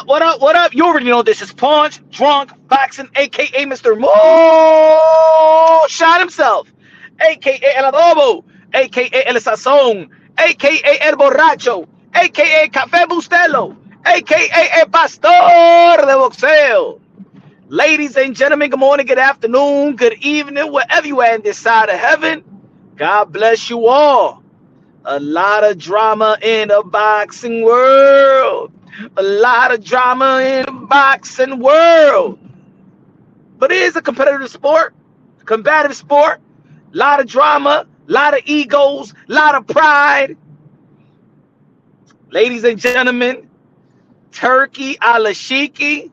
What up? What up? You already know this is Punch Drunk Boxing, aka Mr. Mo Shot himself, aka El Adobo, aka El Sazón, aka El Borracho, aka Café Bustelo, aka El Pastor de Boxeo. Ladies and gentlemen, good morning, good afternoon, good evening, wherever you are in this side of heaven. God bless you all. A lot of drama in the boxing world. A lot of drama in the boxing world. But it is a competitive sport, combative sport. A lot of drama, a lot of egos, a lot of pride. Ladies and gentlemen, Turki Alalshikh,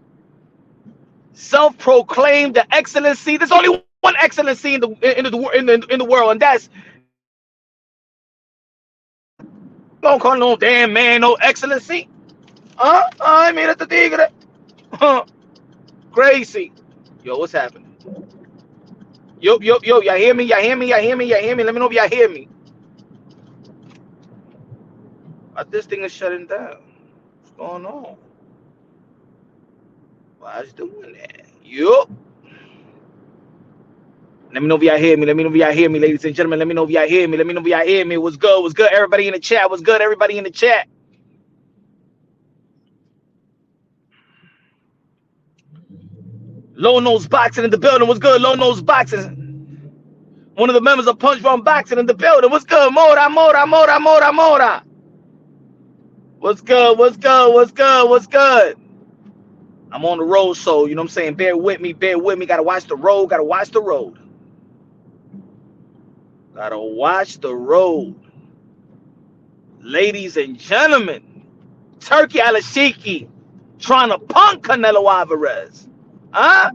self-proclaimed the excellency. There's only one excellency in the world, and that's don't call no damn man no excellency. Ay, mira este tigre. Crazy. Yo, what's happening? Yo, y'all hear me? Y'all hear me? Y'all hear me? Y'all hear me? Let me know if y'all hear me. This thing is shutting down. What's going on? Why is it doing that? Yup. Let me know if y'all hear me. Let me know if y'all hear me, ladies and gentlemen. Let me know if y'all hear me. Let me know if y'all hear me. What's good? What's good? Everybody in the chat. What's good? Everybody in the chat. Low Nose Boxing in the building. What's good? Low Nose Boxing. One of the members of Punch Drunk Boxing in the building. What's good? Mora. What's good? What's good? What's good? What's good? I'm on the road, so you know what I'm saying. Bear with me. Bear with me. Gotta watch the road. Gotta watch the road. Gotta watch the road. Ladies and gentlemen, Turki Alalshikh trying to punk Canelo Alvarez. Huh?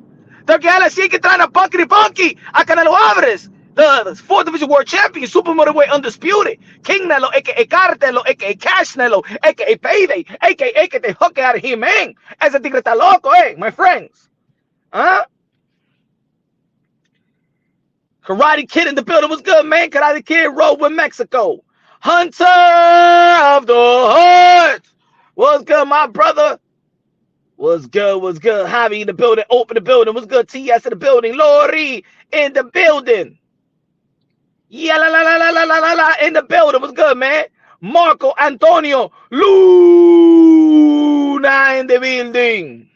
Turki Alalshikh trying to punky a Canelo Alvarez. The 4th Division World Champion, Super Middleweight Undisputed. King Nelo, a.k.a. Cartelo, a.k.a. Cash Nelo, a.k.a. Payday, a.k.a. que te hook out of here, man. Ese tigre está loco, my friends. Huh? Karate Kid in the building. Was good, man. Karate Kid rode with Mexico. Hunter of the Hood. What's good, my brother? What's good? What's good? Javi in the building. Open the building. What's good? TS in the building. Lori in the building. Yeah, la in the building. What's good, man? Marco Antonio Luna in the building.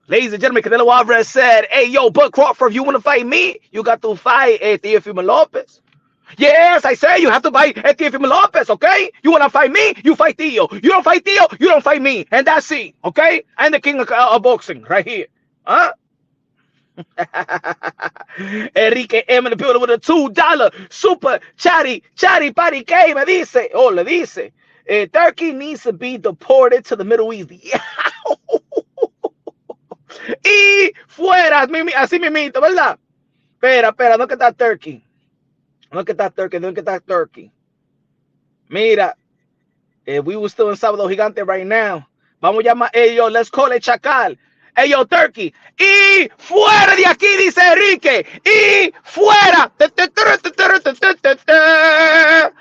Ladies and gentlemen, Canelo Alvarez said, hey, yo, Bud Crawford, if you want to fight me, you got to fight Teofimo Lopez. Yes, I say you have to fight Teofimo Lopez, okay? You want to fight me, you fight Tio. You don't fight Tio, you don't fight me. And that's it, okay? I'm the king of boxing right here. Huh? Enrique M in the building with a $2 super chatty patty K me dice, le dice, Turkey needs to be deported to the Middle East. Y fuera, así mismito, ¿verdad? Espera, no que está Turkey. No que está Turkey. Mira, if we were still in Sábado Gigante right now, vamos a llamar, yo, let's call it Chacal. Hey, yo, Turkey. Y fuera de aquí, dice Enrique. Y fuera.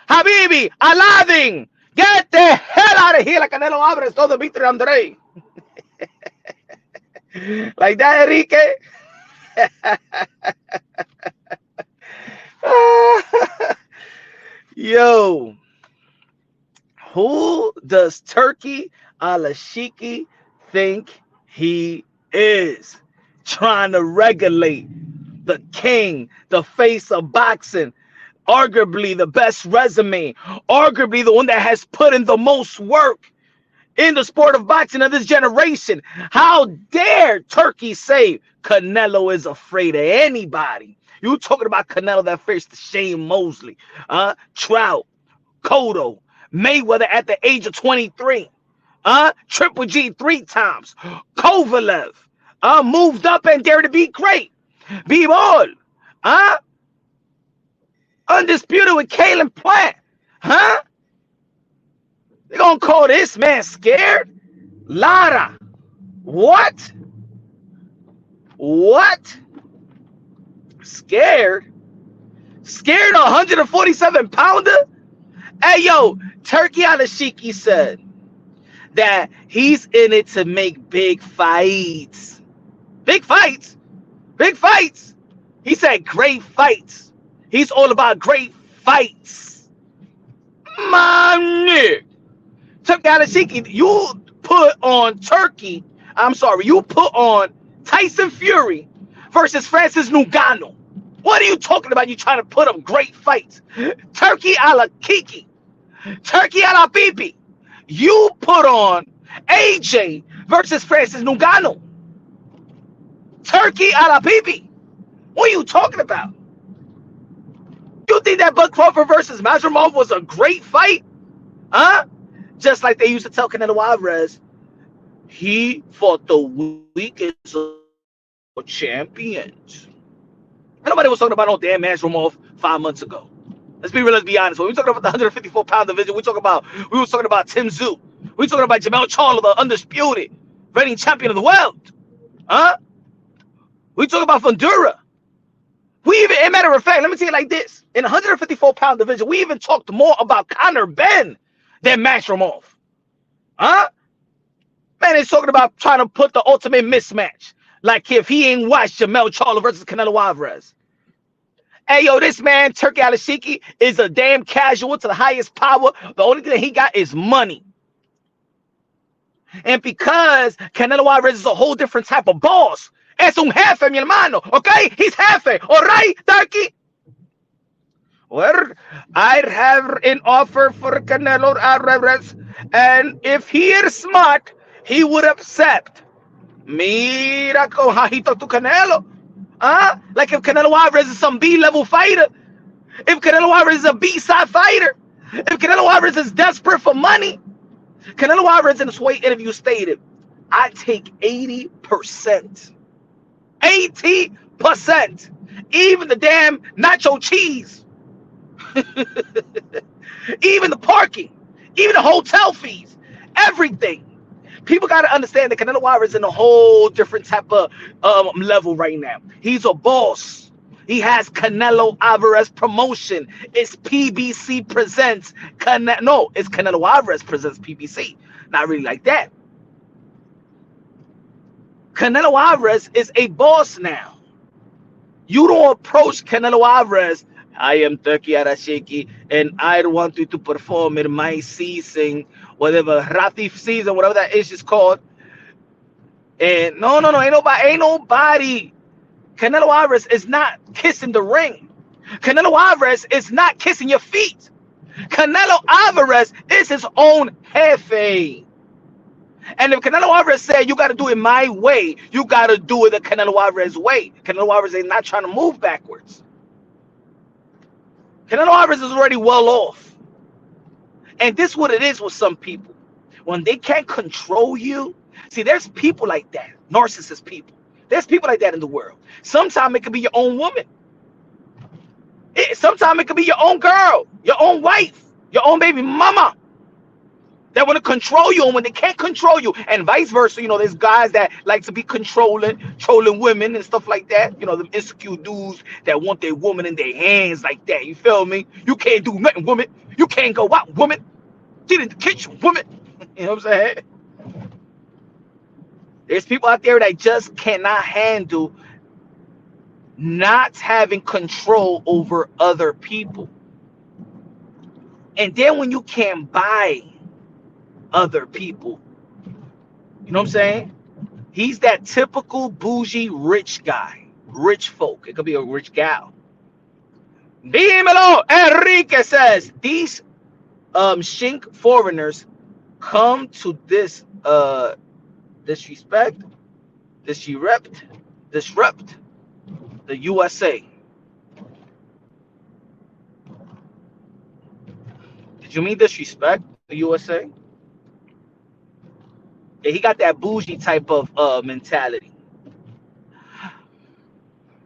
Habibi, Aladdin. Get the hell out of here. La Canelo Alvarez, todo Victor André. Like that, Enrique. Yo. Who does Turki Alalshikh think he is? Trying to regulate the king, the face of boxing, arguably the best resume, arguably the one that has put in the most work in the sport of boxing of this generation. How dare Turkey say Canelo is afraid of anybody? You talking about Canelo that faced Shane Mosley, Trout, Cotto, Mayweather at the age of 23. Triple G 3 times. Kovalev. Moved up and dared to be great. B-Ball. Undisputed with Kalen Plant. They gonna call this man scared? Lara. What? Scared? Scared a 147-pounder? Hey, yo, Turki Alalshikh said that he's in it to make big fights. Big fights? Big fights. He said great fights. He's all about great fights. Man, Turki Alalshikh, you put on Turki. I'm sorry, you put on Tyson Fury versus Francis Ngannou. What are you talking about? You trying to put up great fights? Turki Alalshikh, Turki Alabibi. You put on AJ versus Francis Ngannou. Turki Alabibi. What are you talking about? You think that Bud Crawford versus Mazurmov was a great fight? Huh? Just like they used to tell Canelo Alvarez, he fought the weakest of champions. And nobody was talking about no damn Mazurmov 5 months ago. Let's be real, let's be honest. When we talking about the 154-pound division, we was talking about Tim Tszyu. We talking about Jamel Charlo, the undisputed reigning champion of the world. Huh? We talking about Fundura. We even, as a matter of fact, let me tell you like this. In the 154-pound division, we even talked more about Conor Benn than Mazurmov. Huh? Man, it's talking about trying to put the ultimate mismatch. Like if he ain't watched Jamel Charlo versus Canelo Alvarez. Hey, yo, this man, Turki Alalshikh, is a damn casual to the highest power. The only thing that he got is money. And because Canelo Alvarez is a whole different type of boss, es un jefe, mi hermano, okay? He's jefe, all right, Turki? Well, I have an offer for Canelo Alvarez, and if he is smart, he would accept. Mira how he talked to Canelo. Like if Canelo Alvarez is some B-level fighter, if Canelo Alvarez is a B-side fighter, if Canelo Alvarez is desperate for money, Canelo Alvarez in his weight interview stated, I take 80%. 80%. Even the damn nacho cheese. Even the parking. Even the hotel fees. Everything. People got to understand that Canelo Alvarez is in a whole different type of level right now. He's a boss. He has Canelo Alvarez promotion. It's PBC presents Canelo. No, it's Canelo Alvarez presents PBC. Not really like that. Canelo Alvarez is a boss now. You don't approach Canelo Alvarez. I am Turki Alalshikh, and I want you to perform in my season, whatever Ratif season, whatever that is called. And no, ain't nobody. Canelo Alvarez is not kissing the ring. Canelo Alvarez is not kissing your feet. Canelo Alvarez is his own jefe. And if Canelo Alvarez said you got to do it my way, you got to do it the Canelo Alvarez way. Canelo Alvarez is not trying to move backwards. Canelo Alvarez is already well off. And this is what it is with some people. When they can't control you, see, there's people like that, narcissist people. There's people like that in the world. Sometimes it could be your own woman. Sometimes it could be your own girl, your own wife, your own baby mama. That want to control you, and when they can't control you, and vice versa, there's guys that like to be trolling women and stuff like that. Them insecure dudes that want their woman in their hands like that. You feel me? You can't do nothing, woman. You can't go out, woman. Get in the kitchen, woman. You know what I'm saying? There's people out there that just cannot handle not having control over other people. And then when you can't buy other people, you know what I'm saying? He's that typical bougie rich guy, rich folk. It could be a rich gal. Dímelo, Enrique says these shink foreigners come to disrupt the USA. Did you mean disrespect the USA? Yeah, he got that bougie type of mentality.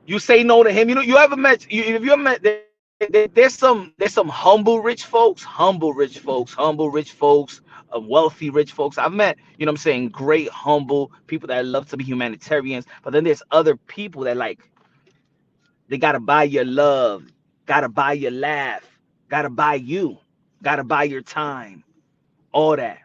You say no to him. You ever met? If you ever met, there's some humble rich folks, wealthy rich folks. I've met, you know what I'm saying, great humble people that love to be humanitarians. But then there's other people that like, they gotta buy your love, gotta buy your laugh, gotta buy you, gotta buy your time, all that.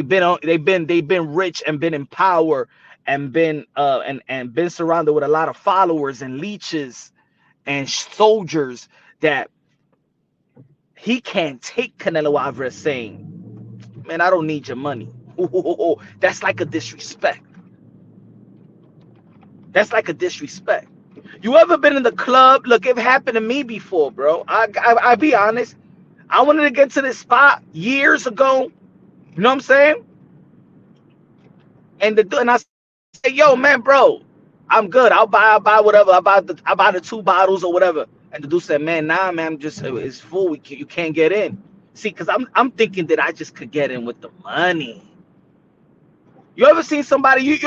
they've been rich and been in power and been and been surrounded with a lot of followers and leeches and soldiers that he can't take Canelo Alvarez saying, man, I don't need your money. That's like a disrespect. That's like a disrespect. You ever been in the club? Look, it happened to me before, bro. I be honest. I wanted to get to this spot years ago. You know what I'm saying? And I say, yo, man, bro, I'm good. I'll buy whatever. I buy the 2 bottles or whatever. And the dude said, man, nah, man, it's full. You can't get in. See, because I'm thinking that I just could get in with the money. You ever seen somebody? You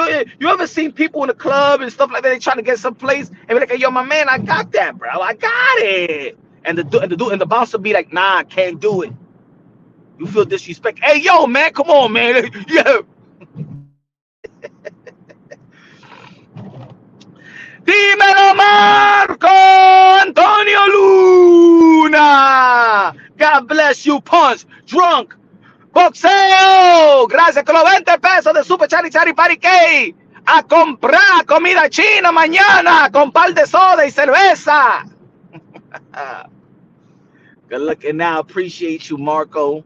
ever seen people in the club and stuff like that? They trying to get someplace and be like, hey, yo, my man, I got that, bro. I got it. And the bouncer be like, nah, I can't do it. You feel disrespect. Hey, yo, man, come on, man. Yeah. Dímelo, Marco Antonio Luna. God bless you, punch, drunk, boxeo. Gracias con los 20 pesos de Super Chari Chari Pariquey. A comprar comida china mañana con par de soda y cerveza. Good looking now. Appreciate you, Marco.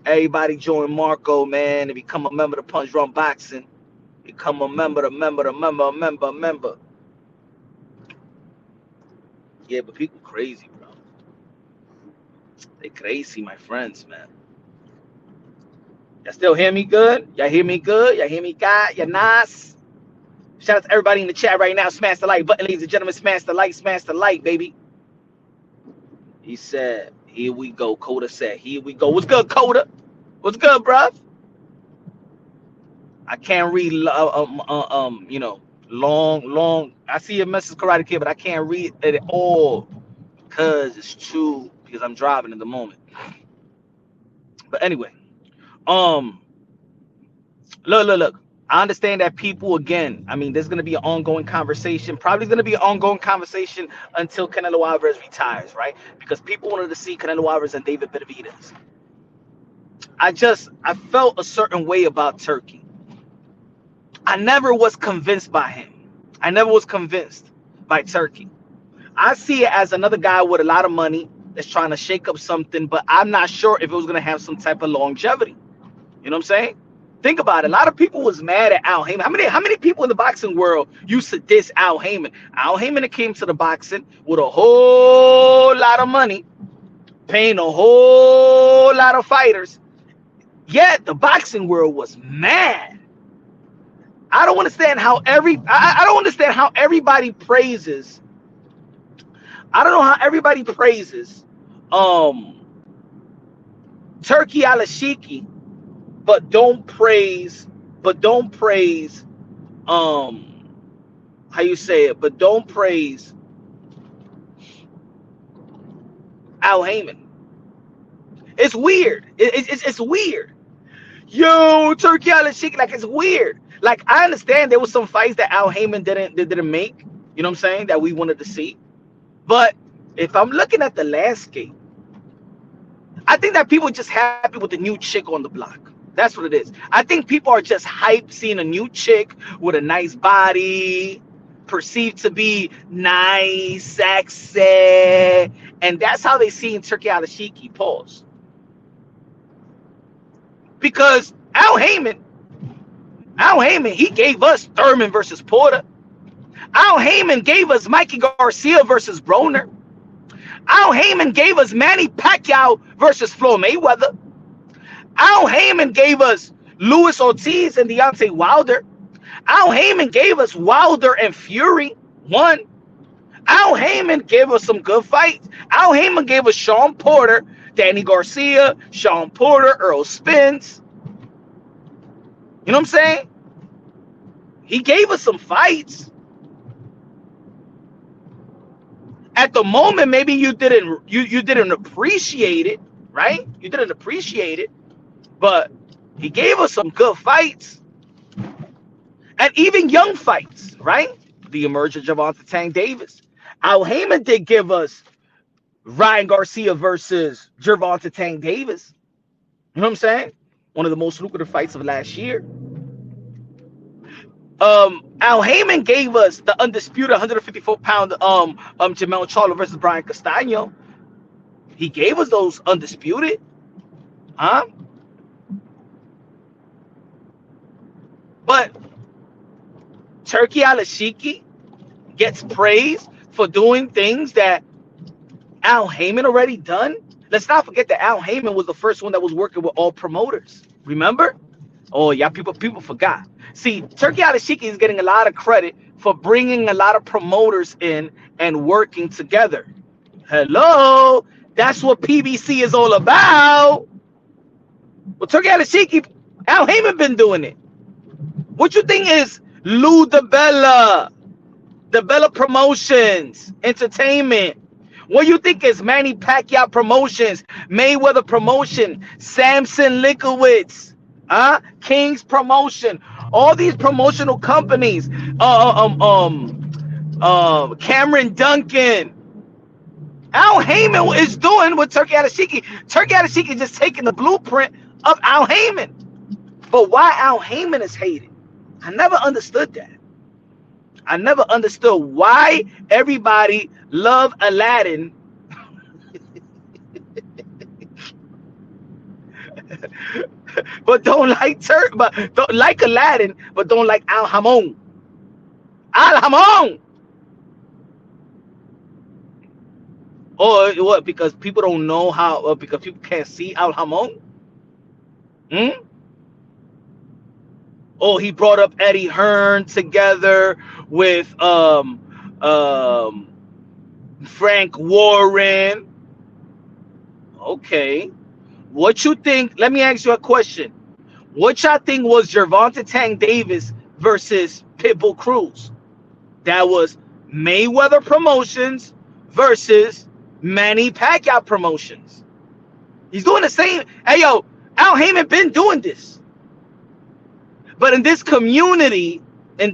Everybody join Marco, man, and become a member of Punch Drunk Boxing. Become a member. Yeah, but people crazy, bro. They crazy, my friends, man. Y'all still hear me good? Y'all hear me good? Y'all hear me God? Y'all nice? Shout out to everybody in the chat right now. Smash the like button, ladies and gentlemen. Smash the like, baby. He said, here we go. Coda said, here we go. What's good, Coda? What's good, bruh? I can't read, you know, long. I see your message, Karate Kid, but I can't read it at all because I'm driving at the moment. But anyway, look. I understand that people, again, I mean, there's going to be an ongoing conversation. Probably going to be an ongoing conversation until Canelo Alvarez retires, right? Because people wanted to see Canelo Alvarez and David Benavidez. I felt a certain way about Turki. I never was convinced by him. I never was convinced by Turki. I see it as another guy with a lot of money that's trying to shake up something, but I'm not sure if it was going to have some type of longevity. You know what I'm saying? Think about it. A lot of people was mad at Al Haymon. How many people in the boxing world used to diss Al Haymon? Al Haymon came to the boxing with a whole lot of money, paying a whole lot of fighters. Yet the boxing world was mad. I don't understand how I don't understand how everybody praises. I don't know how everybody praises Turki Alalshikh, but don't praise how you say it, but don't praise Al Haymon. It's weird. It's weird. Yo, Turki Alalshikh, like, it's weird. Like, I understand there was some fights that Al Haymon didn't make, you know what I'm saying, that we wanted to see. But if I'm looking at the landscape, I think that people are just happy with the new chick on the block. That's what it is. I think people are just hyped seeing a new chick with a nice body, perceived to be nice, sexy, and that's how they see in Turki Alalshikh. Pause. Because Al Haymon, he gave us Thurman versus Porter. Al Haymon gave us Mikey Garcia versus Broner. Al Haymon gave us Manny Pacquiao versus Floyd Mayweather. Al Haymon gave us Luis Ortiz and Deontay Wilder. Al Haymon gave us Wilder and Fury 1. Al Haymon gave us some good fights. Al Haymon gave us Sean Porter, Danny Garcia, Sean Porter, Earl Spence. You know what I'm saying? He gave us some fights. At the moment, maybe you didn't appreciate it, right? You didn't appreciate it, but he gave us some good fights, and even young fights, right? The emergence of Gervonta Tank Davis. Al Haymon did give us Ryan Garcia versus Gervonta Tank Davis. You know what I'm saying? one of the most lucrative fights of last year. Al Haymon gave us the undisputed 154-pound Jamel Charlo versus Brian Castaño. He gave us those undisputed, huh? But Turki Alalshikh gets praised for doing things that Al Haymon already done. Let's not forget that Al Haymon was the first one that was working with all promoters. Remember? Oh yeah, people forgot. See, Turki Alalshikh is getting a lot of credit for bringing a lot of promoters in and working together. Hello, that's what PBC is all about. Well, Turki Alalshikh, Al Haymon been doing it. What you think is Lou DeBella Promotions, Entertainment? What you think is Manny Pacquiao Promotions, Mayweather Promotion, Samson Lickowitz, King's Promotion, all these promotional companies, Cameron Duncan. Al Haymon is doing what Turki Alalshikh. Turki Alalshikh is just taking the blueprint of Al Haymon. But why Al Haymon is hated? I never understood that. I never understood why everybody loved Aladdin but don't like Aladdin, but don't like Al Haymon. Al Haymon. Or what? Because people don't know how, because people can't see Al Haymon? Oh, he brought up Eddie Hearn together with Frank Warren. Okay. What you think? Let me ask you a question. What y'all think was Gervonta Tank Davis versus Pitbull Cruz? That was Mayweather Promotions versus Manny Pacquiao Promotions. He's doing the same. Hey, yo, Al Haymon been doing this. But in this community, it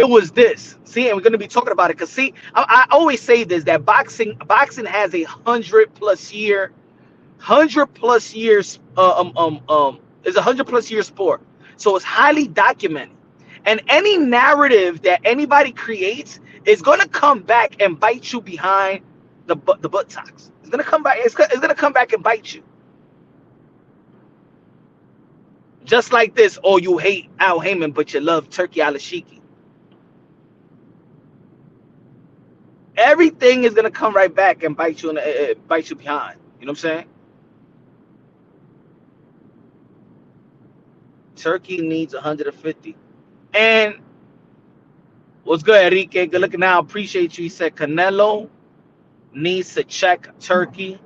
was this. See, and we're going to be talking about it. Because, see, I always say this, that boxing has a 100+ year, 100+ years, is a 100+ year sport. So it's highly documented. And any narrative that anybody creates is going to come back and bite you behind the buttocks. It's going to come back. It's going to come back and bite you. Just like this, oh, you hate Al Haymon, but you love Turki Alalshikh. Everything is gonna come right back and bite you behind. You know what I'm saying? Turki needs 150. And what's good, Enrique? Good looking out. Appreciate you. He said Canelo needs to check Turki.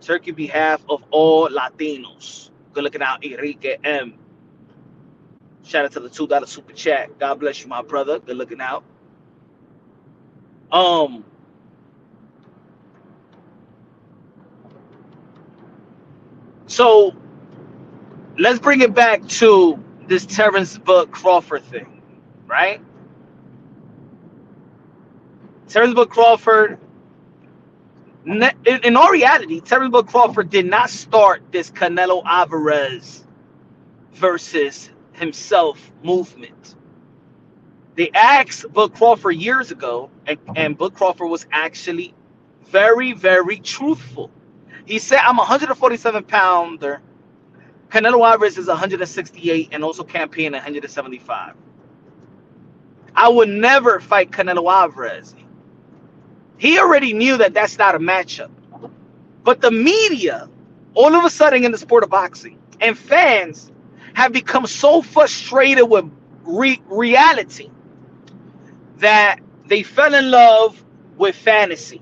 Turki behalf of all Latinos. Good looking out, Enrique M. Shout out to the $2 super chat. God bless you, my brother. Good looking out. So let's bring it back to this Terence Crawford thing, right? Terence Crawford. In all reality, Terence Crawford did not start this Canelo Alvarez versus himself movement. They asked Bud Crawford years ago, and Bud Crawford was actually very, very truthful. He said, I'm a 147-pounder. Canelo Alvarez is 168 and also campaign 175. I would never fight Canelo Alvarez. He already knew that that's not a matchup. But the media, all of a sudden in the sport of boxing, and fans have become so frustrated with reality that they fell in love with fantasy.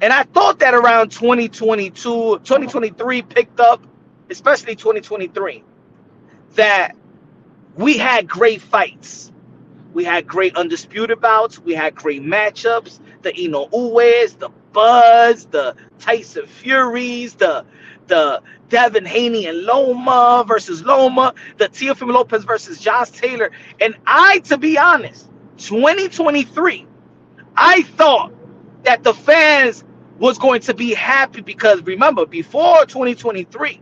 And I thought that around 2023 picked up, especially 2023, that we had great fights. We had great undisputed bouts. We had great matchups. The Ino Uwes, the Buzz, the Tyson Furies, the Devin Haney and Loma versus Loma, the Teofimo Lopez versus Josh Taylor. And to be honest, 2023, I thought that the fans was going to be happy because remember, before 2023,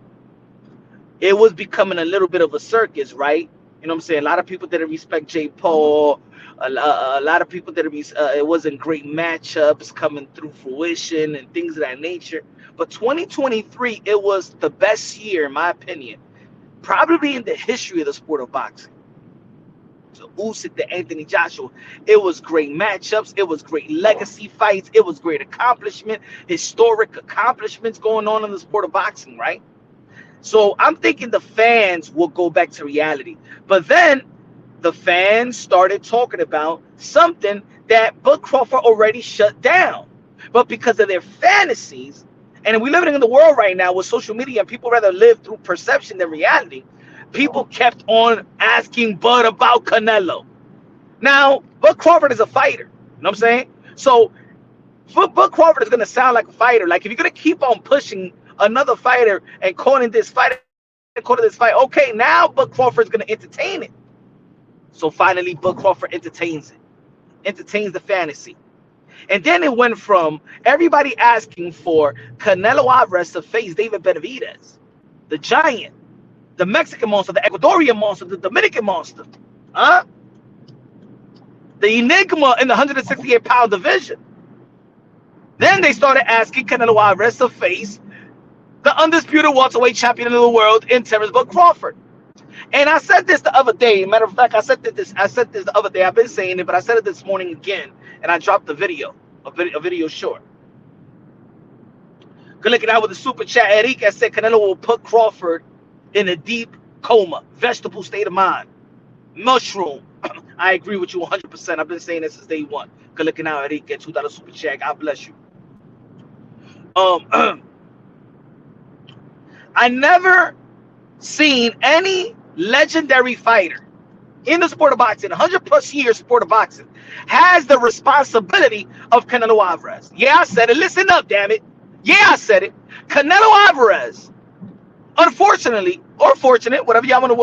it was becoming a little bit of a circus, right? You know what I'm saying? A lot of people didn't respect Jake Paul. A lot of people didn't. It wasn't great matchups coming through fruition and things of that nature. But 2023, it was the best year, in my opinion, probably in the history of the sport of boxing. So Usyk to Anthony Joshua, it was great matchups. It was great legacy fights. It was great accomplishment, historic accomplishments going on in the sport of boxing, right? So I'm thinking the fans will go back to reality. But then the fans started talking about something that Bud Crawford already shut down. But because of their fantasies, and we're living in the world right now with social media and people rather live through perception than reality, people kept on asking Bud about Canelo. Now, Bud Crawford is a fighter. You know what I'm saying? So Bud Crawford is going to sound like a fighter. Like if you're going to keep on pushing another fighter and calling this fight, okay, now Bud Crawford is going to entertain it. So finally, Bud Crawford entertains the fantasy. And then it went from everybody asking for Canelo Alvarez to face David Benavidez, the giant, the Mexican monster, the Ecuadorian monster, the Dominican monster, huh? The enigma in the 168-pound division. Then they started asking Canelo Alvarez to face the undisputed welterweight champion of the world in Terence Bud Crawford. And I said this the other day. Matter of fact, I said this the other day. I've been saying it, but I said it this morning again, and I dropped the video, a video short. Good looking out with the super chat. Enrique said Canelo will put Crawford in a deep coma, vegetable state of mind, mushroom. I agree with you 100%. I've been saying this since day one. Good looking out, Enrique. $2 super chat. God bless you. I never seen any legendary fighter in the sport of boxing, 100+ years sport of boxing, has the responsibility of Canelo Alvarez. Yeah, I said it. Listen up, damn it. Yeah, I said it. Canelo Alvarez, unfortunately, or fortunate, whatever y'all want to,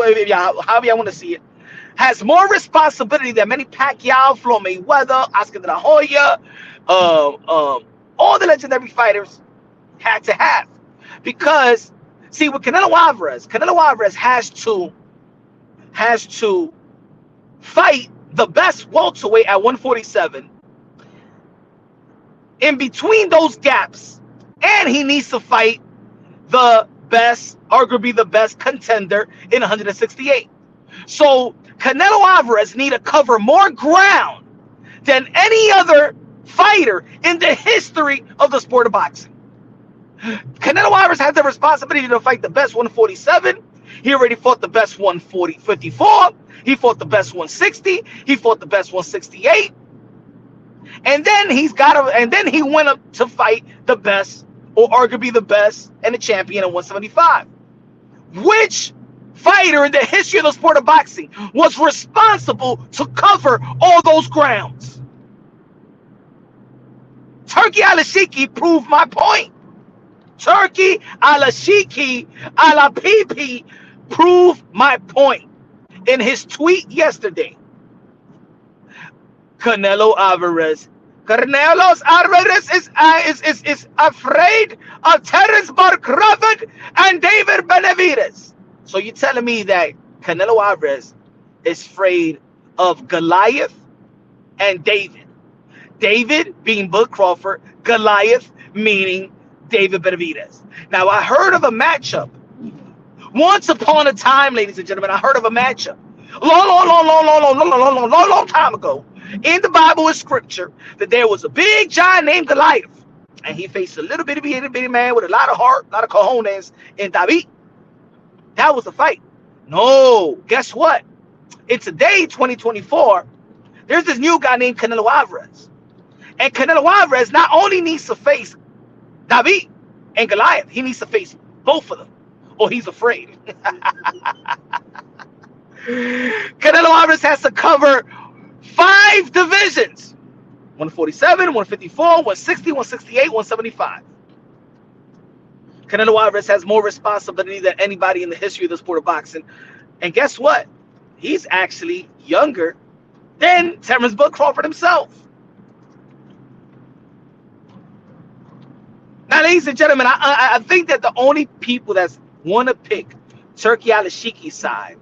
however y'all want to see it, has more responsibility than many Pacquiao, Floyd Mayweather, Oscar de la Hoya, all the legendary fighters had to have. Because, see, with Canelo Alvarez has to fight the best welterweight at 147. In between those gaps, and he needs to fight the best, arguably the best contender in 168. So Canelo Alvarez need to cover more ground than any other fighter in the history of the sport of boxing. Canelo Alvarez has the responsibility to fight the best 147. He already fought the best 154. He fought the best 160. He fought the best 168. And then he went up to fight the best, or arguably the best, and the champion at 175. Which fighter in the history of the sport of boxing was responsible to cover all those grounds? Turki Alalshikh proved my point. Turki Alalshikh Alapipi proved my point in his tweet yesterday. Canelo Alvarez is afraid of Terence Crawford and David Benavidez. So you're telling me that Canelo Alvarez is afraid of Goliath and David? David being Bud Crawford, Goliath meaning David Benavidez. Now, I heard of a matchup. Once upon a time, ladies and gentlemen, I heard of a matchup. Long time ago. In the Bible and scripture, that there was a big giant named Goliath. And he faced a little bitty man with a lot of heart, a lot of cojones, in David. That was the fight. No, guess what? In today, 2024, there's this new guy named Canelo Alvarez. And Canelo Alvarez not only needs to face David and Goliath, he needs to face both of them, or he's afraid. Canelo Alvarez has to cover 5 divisions: 147, 154, 160, 168, 175. Canelo Alvarez has more responsibility than anybody in the history of the sport of boxing. And guess what? He's actually younger than Terence Bud Crawford himself. Now, ladies and gentlemen, I think that the only people that want to pick Turki Alalshikh's side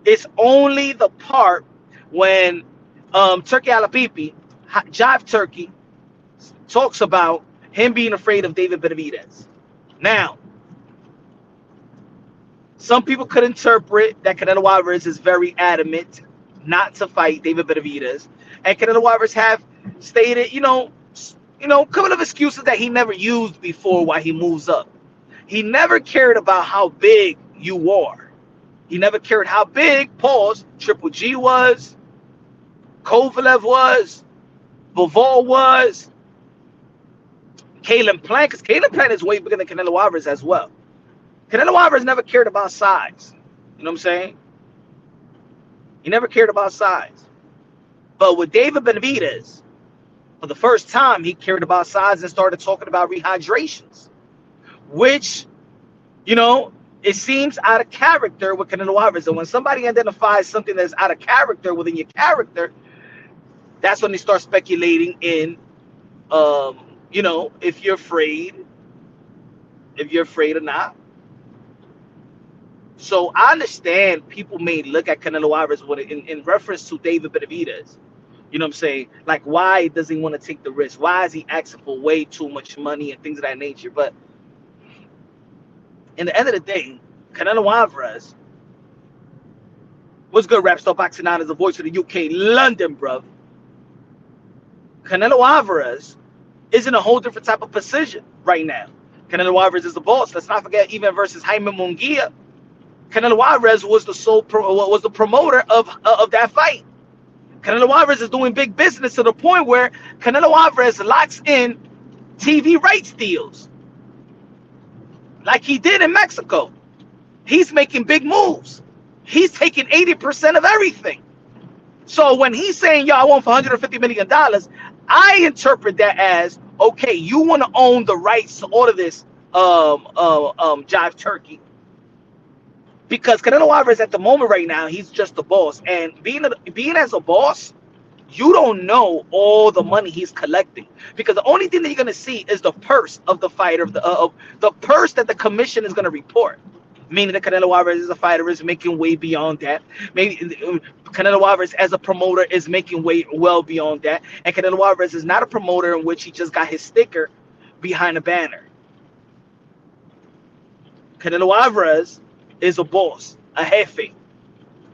is only the part when Turki Alapipi, Jive Turkey, talks about him being afraid of David Benavidez. Now, some people could interpret that Canelo Alvarez is very adamant not to fight David Benavidez, and Canelo Alvarez have stated, a couple of excuses that he never used before why he moves up. He never cared about how big you are. He never cared how big, pause, Triple G was, Kovalev was, Bivol was, Caleb Plant, because Caleb Plant is way bigger than Canelo Alvarez as well. Canelo Alvarez never cared about size. You know what I'm saying? He never cared about size. But with David Benavidez, for the first time, he cared about size and started talking about rehydrations, which, it seems out of character with Canelo Alvarez. And when somebody identifies something that's out of character within your character, that's when they start speculating in, if you're afraid or not. So I understand people may look at Canelo Alvarez in reference to David Benavidez. You know what I'm saying? Like, why does he want to take the risk? Why is he asking for way too much money and things of that nature? But in the end of the day, Canelo Alvarez, what's good, Rap Star Boxing Out, is the voice of the UK, London, bruv. Canelo Alvarez is in a whole different type of position right now. Canelo Alvarez is the boss. Let's not forget, even versus Haymon Munguia, Canelo Alvarez was the promoter of that fight. Canelo Alvarez is doing big business to the point where Canelo Alvarez locks in TV rights deals, like he did in Mexico. He's making big moves. He's taking 80% of everything. So when he's saying, yo, I want for $150 million, I interpret that as, okay, you want to own the rights to all of this Jive Turkey. Because Canelo Alvarez at the moment right now, he's just the boss. And being as a boss, you don't know all the money he's collecting. Because the only thing that you're going to see is the purse of the fighter, the purse that the commission is going to report. Meaning that Canelo Alvarez as a fighter is making way beyond that. Maybe Canelo Alvarez as a promoter is making way well beyond that. And Canelo Alvarez is not a promoter in which he just got his sticker behind a banner. Canelo Alvarez is a boss, a jefe.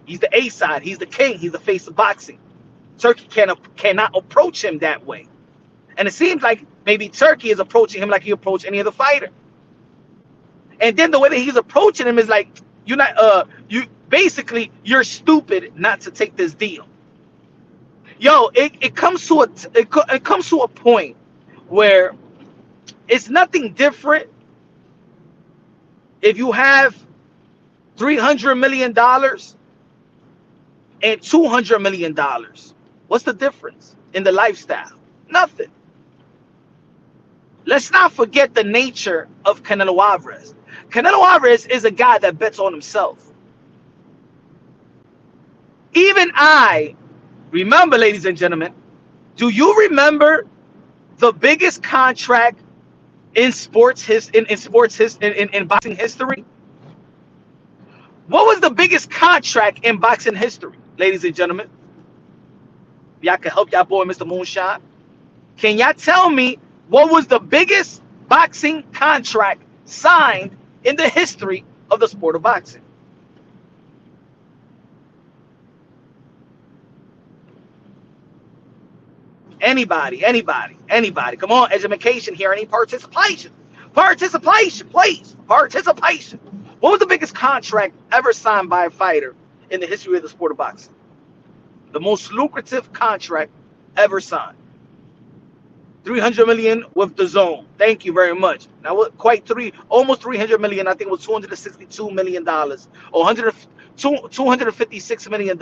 He's the A side. He's the king. He's the face of boxing. Turkey cannot approach him that way. And it seems like maybe Turkey is approaching him like he approached any other fighter. And then the way that he's approaching him is like, you're stupid not to take this deal. Yo, it comes to a point where it's nothing different if you have $300 million and $200 million. What's the difference in the lifestyle? Nothing. Let's not forget the nature of Canelo Alvarez. Canelo Alvarez is a guy that bets on himself. Even I remember, ladies and gentlemen, do you remember the biggest contract in boxing history? What was the biggest contract in boxing history, ladies and gentlemen? Y'all can help y'all boy, Mr. Moonshot. Can y'all tell me what was the biggest boxing contract signed in the history of the sport of boxing? Anybody. Come on, education here. Any participation, please. Participation. What was the biggest contract ever signed by a fighter in the history of the sport of boxing? The most lucrative contract ever signed. $300 million with the zone. Thank you very much. Now, almost $300 million. I think it was $262 million or $256 million.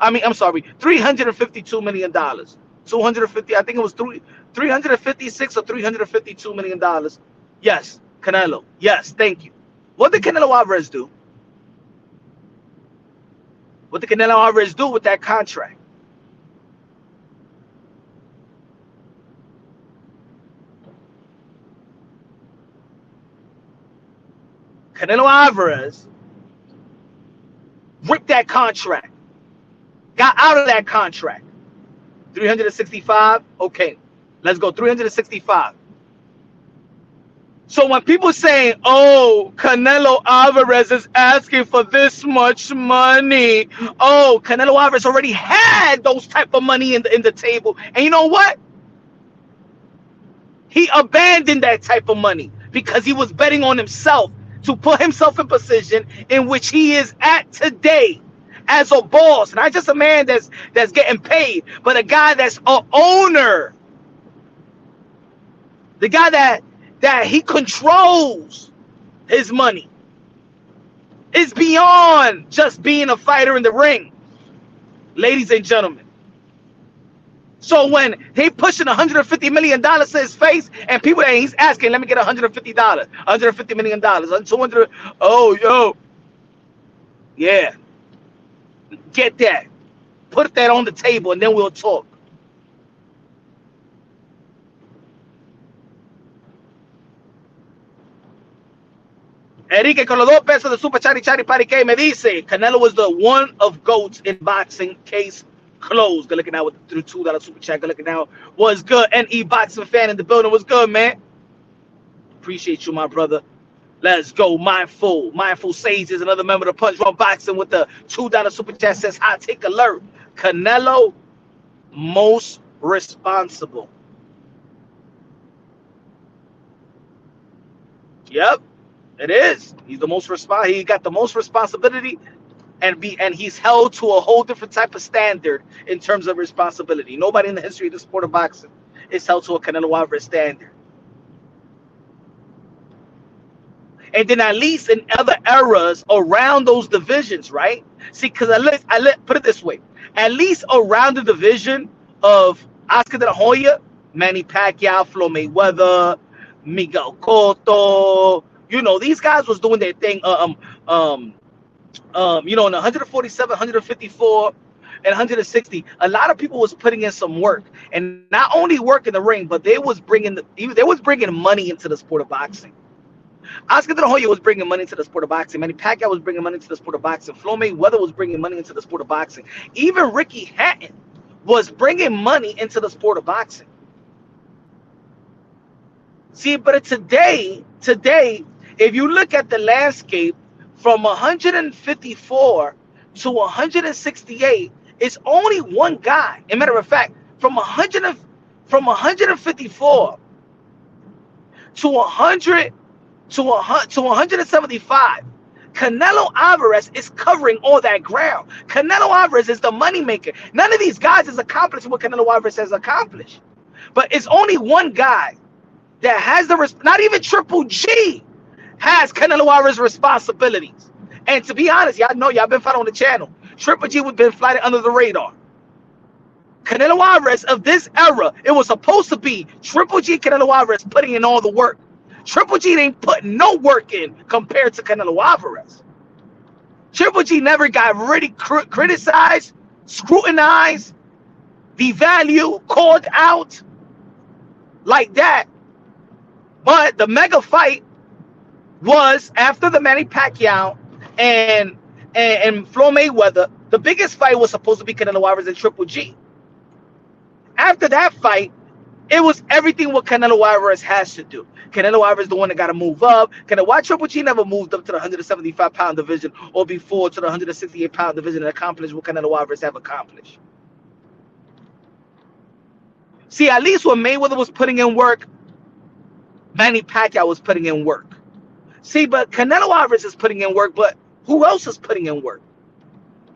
I'm sorry, $352 million. 250. I think it was 356 or $352 million. Yes, Canelo. Yes, thank you. What did Canelo Alvarez do? What did Canelo Alvarez do with that contract? Canelo Alvarez ripped that contract, got out of that contract. 365, okay, let's go 365. So when people say, oh, Canelo Alvarez is asking for this much money, oh, Canelo Alvarez already had those type of money in the table. And you know what? He abandoned that type of money because he was betting on himself to put himself in position in which he is at today as a boss. Not just a man that's getting paid, but a guy that's an owner. The guy that he controls his money. It's beyond just being a fighter in the ring, ladies and gentlemen. So when he pushing $150 million to his face, and people, and he's asking, let me get $150, $150 million, 200. Oh, yo, yeah, get that, put that on the table, and then we'll talk. Enrique con los 2 pesos de Super Chari Chari Pari K me dice, Canelo was the one of GOATs in boxing, case closed. Good looking out with the $2 Super Chat. Good looking out. Was good. NE boxing fan in the building. Was good, man. Appreciate you, my brother. Let's go. Mindful Sage is another member of the Punch Drunk Boxing with the $2 Super Chat. Says, I take alert. Canelo, most responsible. Yep. It is. He's the most he got the most responsibility, and he's held to a whole different type of standard in terms of responsibility. Nobody in the history of the sport of boxing is held to a Canelo Alvarez standard. And then at least in other eras around those divisions, right? See, because I put it this way, at least around the division of Oscar de la Hoya, Manny Pacquiao, Floyd Mayweather, Miguel Cotto. You know, these guys was doing their thing. You know, in 147, 154, and 160, a lot of people was putting in some work, and not only work in the ring, but they was bringing money into the sport of boxing. Oscar de la Hoya was bringing money into the sport of boxing. Manny Pacquiao was bringing money into the sport of boxing. Floyd Mayweather was bringing money into the sport of boxing. Even Ricky Hatton was bringing money into the sport of boxing. See, but today, if you look at the landscape from 154 to 168, it's only one guy. As a matter of fact, from 154 to 100 to 175, Canelo Alvarez is covering all that ground. Canelo Alvarez is the moneymaker. None of these guys has accomplished what Canelo Alvarez has accomplished. But it's only one guy that has not even Triple G has Canelo Alvarez responsibilities. And to be honest, y'all know, y'all been following the channel. Triple G was been flying under the radar. Canelo Alvarez of this era, it was supposed to be Triple G, Canelo Alvarez putting in all the work. Triple G ain't putting no work in compared to Canelo Alvarez. Triple G never got really criticized, scrutinized, devalued, called out like that. But the mega fight was after the Manny Pacquiao and Floyd Mayweather. The biggest fight was supposed to be Canelo Alvarez and Triple G. After that fight, it was everything what Canelo Alvarez has to do. Canelo Alvarez the one that got to move up. Why Triple G never moved up to the 175-pound division or before to the 168-pound division and accomplished what Canelo Alvarez have accomplished? See, at least when Mayweather was putting in work, Manny Pacquiao was putting in work. See, but Canelo Alvarez is putting in work, but who else is putting in work?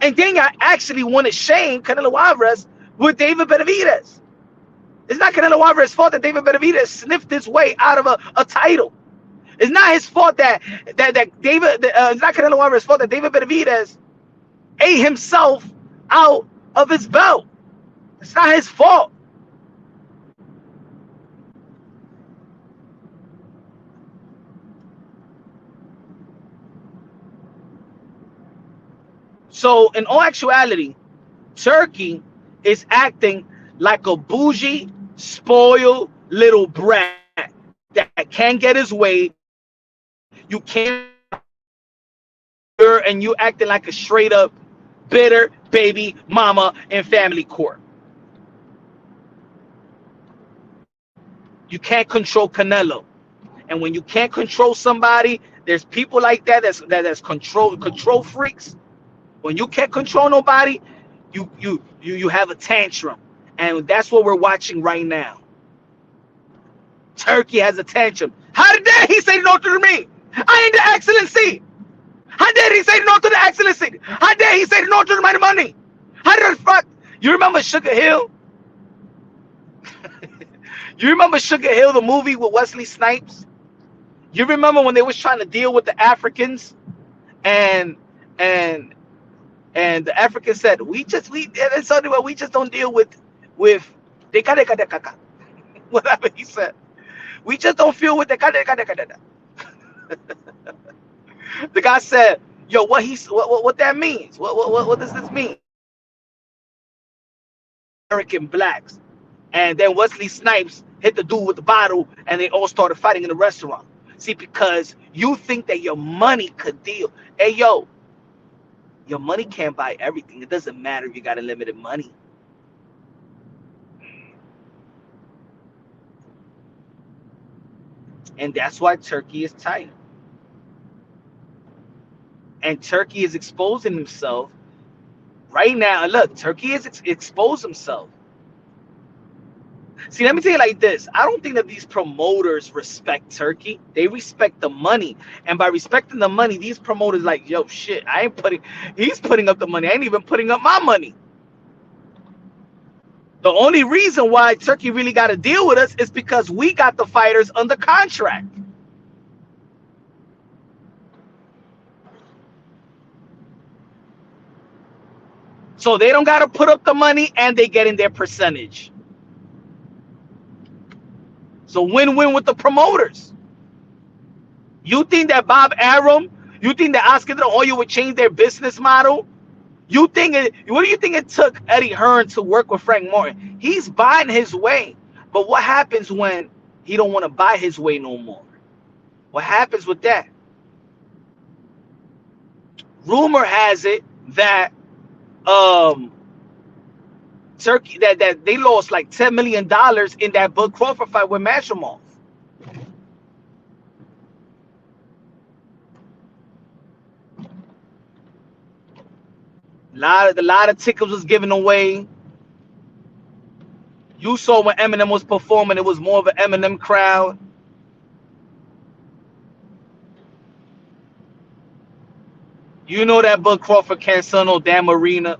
And then I actually want to shame Canelo Alvarez with David Benavidez. It's not Canelo Alvarez's fault that David Benavidez sniffed his way out of a title. It's not his fault it's not Canelo Alvarez's fault that David Benavidez ate himself out of his belt. It's not his fault. So in all actuality, Turki is acting like a bougie, spoiled little brat that can't get his way. You can't and you acting like a straight up bitter baby mama in family court. You can't control Canelo. And when you can't control somebody, there's people like that that's control freaks. When you can't control nobody, you have a tantrum. And that's what we're watching right now. Turkey has a tantrum. How dare he say no to me? I ain't the excellency. How dare he say no to the excellency? How dare he say no to my money? How the fuck? You remember Sugar Hill? You remember Sugar Hill, the movie with Wesley Snipes? You remember when they was trying to deal with the Africans, and and the Africans said, we just don't deal with whatever he said. We just don't feel with the. The guy said, yo, what that means? What does this mean? American blacks. And then Wesley Snipes hit the dude with the bottle, and they all started fighting in the restaurant. See, because you think that your money could deal. Hey, yo, your money can't buy everything. It doesn't matter if you got unlimited money. And that's why Turkey is tight. And Turkey is exposing himself right now. Look, Turkey is exposed himself. See, let me tell you like this. I don't think that these promoters respect Turkey. They respect the money. And by respecting the money, these promoters like, yo, shit, he's putting up the money. I ain't even putting up my money. The only reason why Turkey really got to deal with us is because we got the fighters under contract. So they don't got to put up the money, and they get in their percentage. So win-win with the promoters. You think that Bob Arum, you think that Oscar De La Hoya would change their business model? What do you think it took Eddie Hearn to work with Frank Martin? He's buying his way. But what happens when he don't want to buy his way no more? What happens with that? Rumor has it that Turkey that they lost like $10 million in that Bud Crawford fight with Mashamov. A lot of tickets was given away. You saw when Eminem was performing, it was more of an Eminem crowd. You know that Bud Crawford can't sell no damn arena.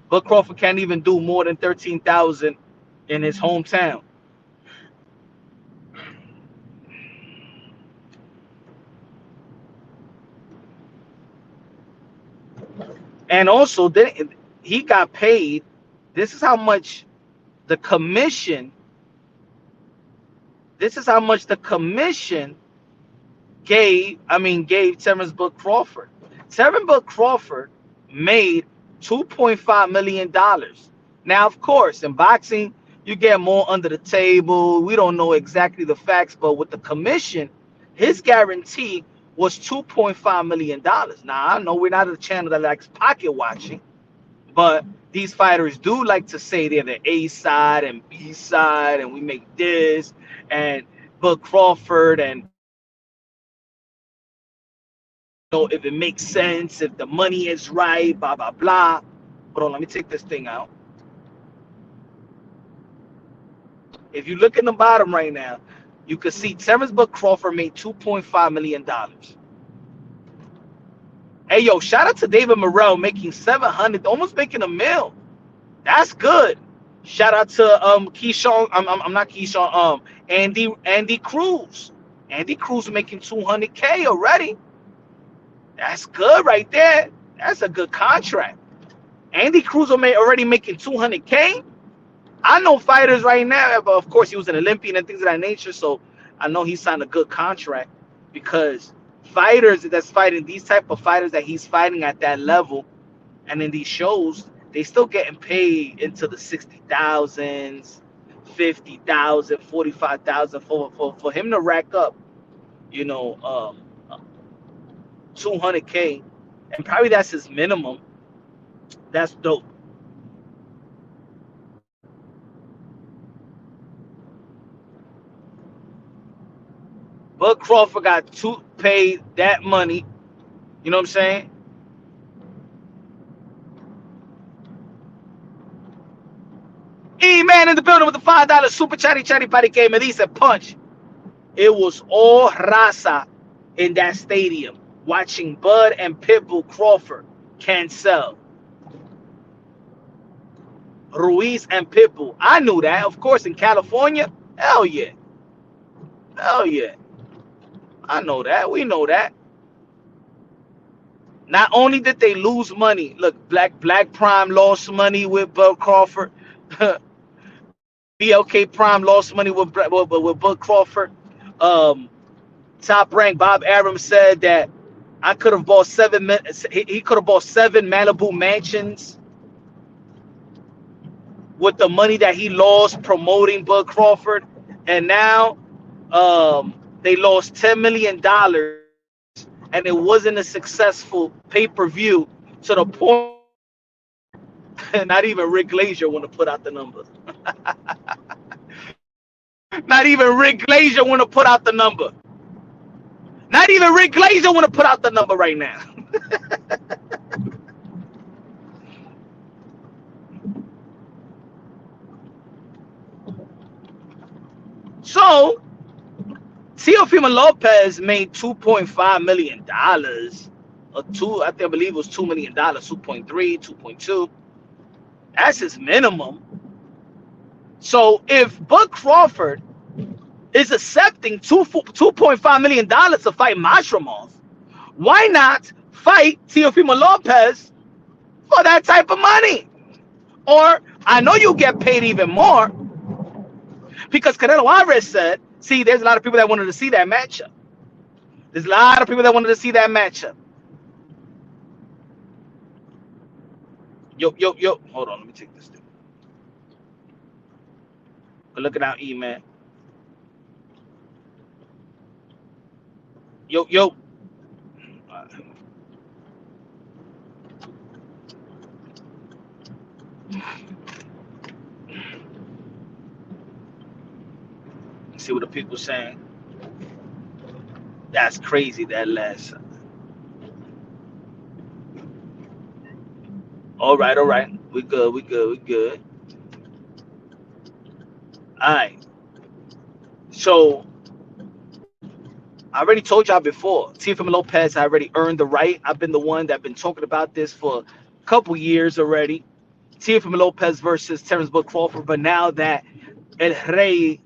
Bud Crawford can't even do more than 13,000 in his hometown. And also, he got paid. This is how much the commission. This is how much the commission gave Terence Bud Crawford. Terence Bud Crawford made $2.5 million. Now, of course, in boxing, you get more under the table. We don't know exactly the facts, but with the commission, his guarantee was $2.5 million. Now, I know we're not a channel that likes pocket watching, but these fighters do like to say they're the A side and B side, and we make this, and Bud Crawford, and know if it makes sense, if the money is right, blah blah blah. Hold on, let me take this thing out. If you look in the bottom right now, you can see Terence Bud Crawford made $2.5 million. Hey yo, shout out to David Morrell making 700, almost making $1 million. That's good. Shout out to Keyshawn. I'm not Keyshawn. Andy Cruz. Andy Cruz making $200K already. That's good right there. That's a good contract. Andy Cruz already making $200K. I know fighters right now, but of course he was an Olympian and things of that nature, so I know he signed a good contract, because fighters that's fighting, these type of fighters that he's fighting at that level and in these shows, they still getting paid into the 60,000s, 50,000, 45,000 for him to rack up, 200K. And probably that's his minimum. That's dope. Bud Crawford got to pay that money. You know what I'm saying? E-Man in the building with the $5 super chatty patty game. And he said punch. It was all raza in that stadium watching Bud and Pitbull Crawford cancel. Ruiz and Pitbull. I knew that. Of course, in California. Hell yeah. Hell yeah. I know that. We know that. Not only did they lose money, look, Black Prime lost money with Bud Crawford. BLK Prime lost money with Bud Crawford. Um, Top Rank Bob Arum said that I could have bought he could have bought 7 Malibu mansions with the money that he lost promoting Bud Crawford, and now they lost $10 million, and it wasn't a successful pay-per-view to the point not even Rick Glazier want to put out the number. Not even Rick Glazier want to put out the number. Not even Rick Glazier want to put out the number right now. So Teofimo Lopez made $2.5 million. Or I believe it was $2 million, 2.3, 2.2. That's his minimum. So if Bud Crawford is accepting $2.5 million to fight Mashramov, why not fight Teofimo Lopez for that type of money? Or I know you get paid even more, because Canelo Alvarez said, see, there's a lot of people that wanted to see that matchup. There's a lot of people that wanted to see that matchup. Yo. Hold on, let me take this thing. Look it out, E-Man. Yo. See what the people saying. That's crazy, that last. All right. We good. All right. So I already told y'all before, Teofimo Lopez, I already earned the right. I've been the one that's been talking about this for a couple years already. Teofimo Lopez versus Terence Crawford. But now that El Rey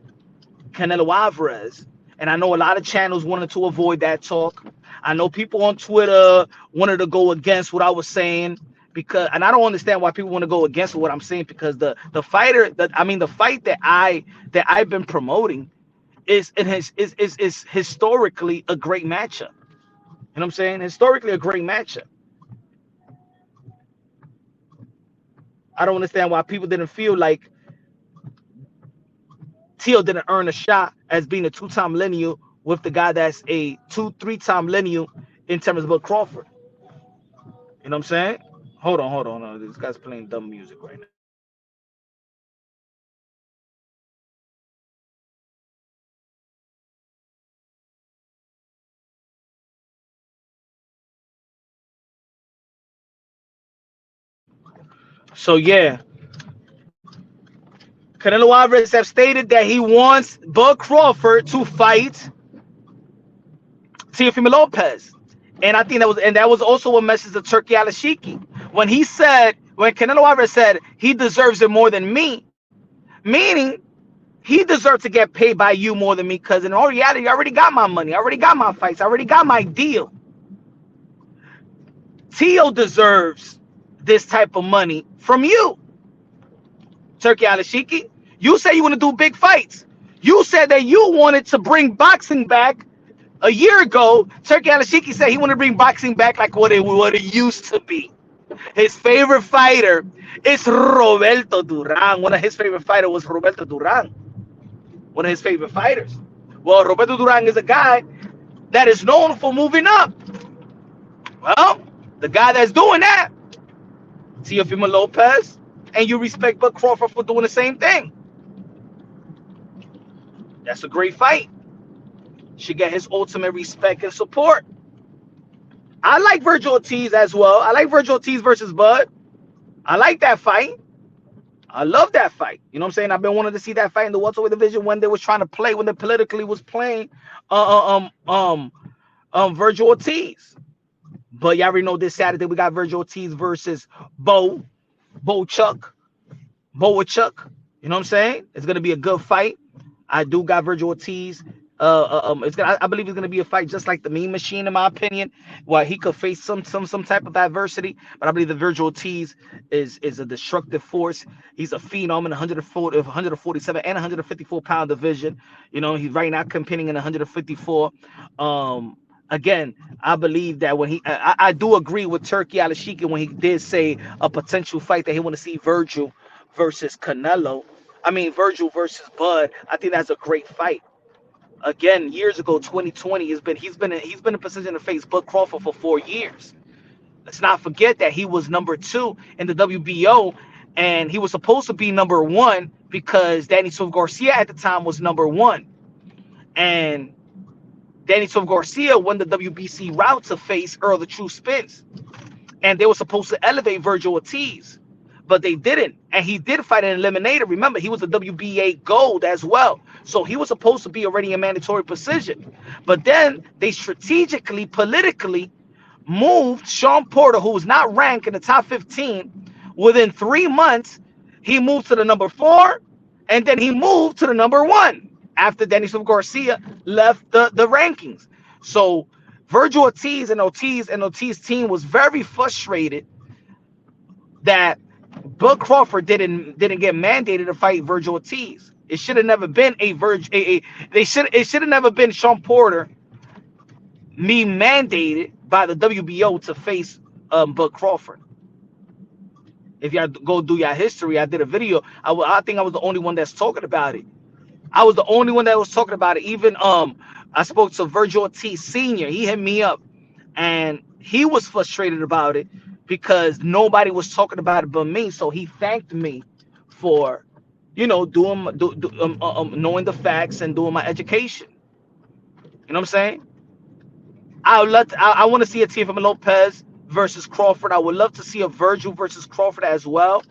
Canelo Alvarez, and I know a lot of channels wanted to avoid that talk. I know people on Twitter wanted to go against what I was saying, because, and I don't understand why people want to go against what I'm saying, because the fight that I've been promoting is historically a great matchup. You know what I'm saying? Historically a great matchup. I don't understand why people didn't feel like Teo didn't earn a shot as being a 2-time lineal with the guy that's a 2-3-time lineal in terms of Crawford. You know what I'm saying? Hold on. This guy's playing dumb music right now. So yeah, Canelo Alvarez have stated that he wants Bud Crawford to fight Teofimo Lopez, and I think that was also a message to Turki Alalshikh when Canelo Alvarez said he deserves it more than me, meaning he deserves to get paid by you more than me, because in all reality, I already got my money, I already got my fights, I already got my deal. Teo deserves this type of money from you, Turki Alalshikh. You say you want to do big fights. You said that you wanted to bring boxing back a year ago. Turki Alalshikh said he wanted to bring boxing back like what it used to be. His favorite fighter is Roberto Duran. One of his favorite fighters was Roberto Duran. One of his favorite fighters. Well, Roberto Duran is a guy that is known for moving up. Well, The guy that's doing that, Teofimo Lopez, and you respect Bud Crawford for doing the same thing. That's a great fight. Should get his ultimate respect and support. I like Virgil Ortiz as well. I like Virgil Ortiz versus Bud. I like that fight. I love that fight. You know what I'm saying? I've been wanting to see that fight in the welterweight division when they was trying to play, when they politically was playing Virgil Ortiz. But you already know this Saturday we got Virgil Ortiz versus Bo Chuck. You know what I'm saying? It's gonna be a good fight. I do got Virgil Ortiz. I believe it's gonna be a fight just like the Mean Machine, in my opinion. Well, he could face some type of adversity, but I believe the Virgil Ortiz is a destructive force. He's a phenom in 147 and 154 pound division. You know, he's right now competing in 154. Again, I believe that when I do agree with Turki Alalshikh when he did say a potential fight that he want to see Virgil versus Canelo. I mean Virgil versus Bud. I think that's a great fight. Again, years ago, 2020, he's been in position to face Bud Crawford for 4 years. Let's not forget that he was number 2 in the WBO, and he was supposed to be number 1 because Danny Silva Garcia at the time was number 1, and Danny Silva Garcia won the WBC route to face Earl the True Spence, and they were supposed to elevate Virgil Ortiz, but they didn't. And he did fight an eliminator. Remember, he was a WBA gold as well. So he was supposed to be already a mandatory position. But then they strategically, politically moved Sean Porter, who was not ranked in the top 15. Within 3 months, he moved to the number 4, and then he moved to the number 1 after Danny Silva Garcia left the rankings. So Virgil Ortiz and Ortiz team was very frustrated that Bud Crawford didn't get mandated to fight Virgil Ortiz. It should have never been it should have never been Sean Porter mandated by the WBO to face Bud Crawford. If y'all go do your history, I did a video. I think I was the only one that's talking about it. I was the only one that was talking about it. Even I spoke to Virgil Ortiz Sr. He hit me up, and he was frustrated about it because nobody was talking about it but me. So he thanked me for, you know, knowing the facts and doing my education. You know what I'm saying? I want to see a Teofimo Lopez versus Crawford. I would love to see a Virgil versus Crawford as well.